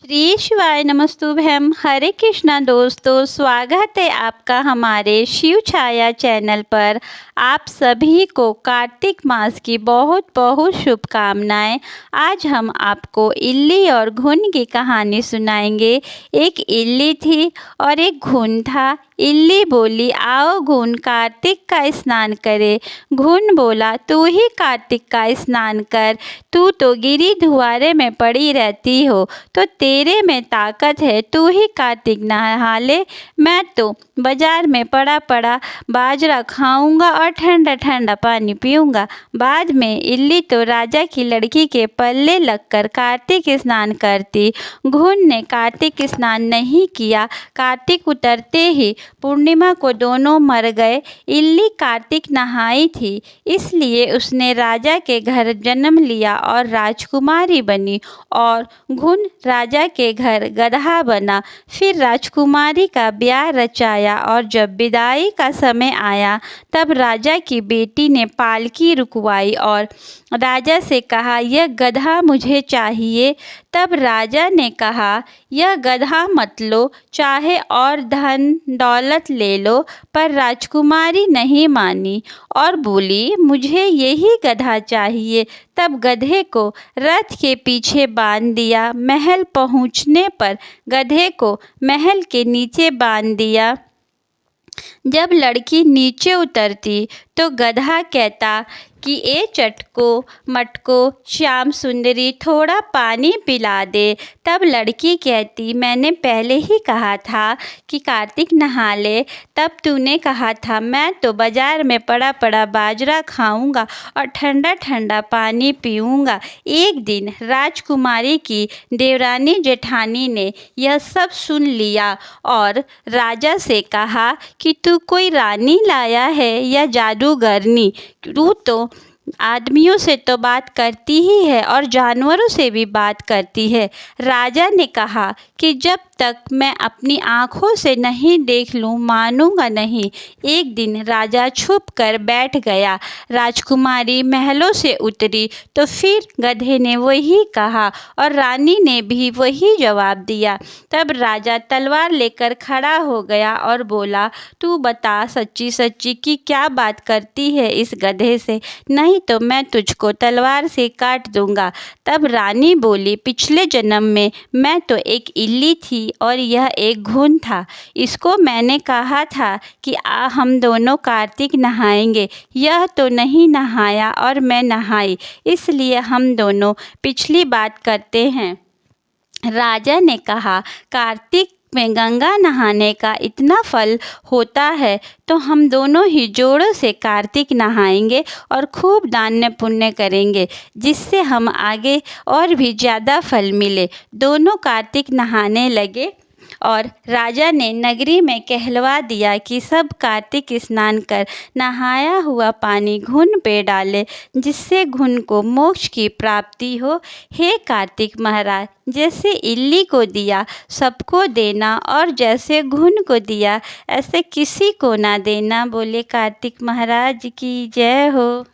श्री शिवाय नमस्तुभ्यम। हरे कृष्णा दोस्तों, स्वागत है आपका हमारे शिव छाया चैनल पर। आप सभी को कार्तिक मास की बहुत बहुत शुभकामनाएं। आज हम आपको इल्ली और घुन की कहानी सुनाएंगे। एक इल्ली थी और एक घुन था। इल्ली बोली, आओ घुन, कार्तिक का स्नान करे। घुन बोला, तू ही कार्तिक का स्नान कर, तू तो गिरी धुआरे में पड़ी रहती हो, तो तेरे में ताकत है, तू ही कार्तिक नहा ले। मैं तो बाजार में पड़ा पड़ा बाजरा खाऊंगा और ठंडा ठंडा पानी पीऊंगा। बाद में इल्ली तो राजा की लड़की के पल्ले लगकर कार्तिक स्नान करती। घुन ने कार्तिक स्नान नहीं किया। कार्तिक उतरते ही पूर्णिमा को दोनों मर गए। इल्ली कार्तिक नहाई थी, इसलिए उसने राजा के घर जन्म लिया और राजकुमारी बनी, और घुन राजा के घर गधा बना। फिर राजकुमारी का ब्याह रचाया और जब विदाई का समय आया तब राजा की बेटी ने पालकी रुकवाई और राजा से कहा, यह गधा मुझे चाहिए। तब राजा ने कहा, यह गधा मत लो, चाहे और धन दौलत ले लो। पर राजकुमारी नहीं मानी और बोली, मुझे यही गधा चाहिए। तब गधे को रथ के पीछे बांध दिया। महल पहुंचने पर गधे को महल के नीचे बांध दिया। जब लड़की नीचे उतरती तो गधा कहता कि ए चटको मटको श्याम सुंदरी, थोड़ा पानी पिला दे। तब लड़की कहती, मैंने पहले ही कहा था कि कार्तिक नहा ले। तब तूने कहा था, मैं तो बाजार में पड़ा पड़ा बाजरा खाऊंगा और ठंडा ठंडा पानी पीऊंगा। एक दिन राजकुमारी की देवरानी जेठानी ने यह सब सुन लिया और राजा से कहा कि तू कोई रानी लाया है या जादूगरनी? तू तो आदमियों से तो बात करती ही है और जानवरों से भी बात करती है। राजा ने कहा कि जब तक मैं अपनी आँखों से नहीं देख लूँ मानूंगा नहीं। एक दिन राजा छुप कर बैठ गया। राजकुमारी महलों से उतरी तो फिर गधे ने वही कहा और रानी ने भी वही जवाब दिया। तब राजा तलवार लेकर खड़ा हो गया और बोला, तू बता सच्ची सच्ची कि क्या बात करती है इस गधे से, नहीं तो मैं तुझको तलवार से काट दूंगा। तब रानी बोली, पिछले जन्म में मैं तो एक इल्ली थी और यह एक घुन था। इसको मैंने कहा था कि हम दोनों कार्तिक नहाएंगे। यह तो नहीं नहाया और मैं नहाई, इसलिए हम दोनों पिछली बात करते हैं। राजा ने कहा, कार्तिक में गंगा नहाने का इतना फल होता है तो हम दोनों ही जोड़ों से कार्तिक नहाएंगे और खूब दान पुण्य करेंगे, जिससे हम आगे और भी ज़्यादा फल मिले। दोनों कार्तिक नहाने लगे और राजा ने नगरी में कहलवा दिया कि सब कार्तिक स्नान कर नहाया हुआ पानी घुन पे डाले, जिससे घुन को मोक्ष की प्राप्ति हो। हे कार्तिक महाराज, जैसे इल्ली को दिया सबको देना और जैसे घुन को दिया ऐसे किसी को ना देना। बोले कार्तिक महाराज की जय हो।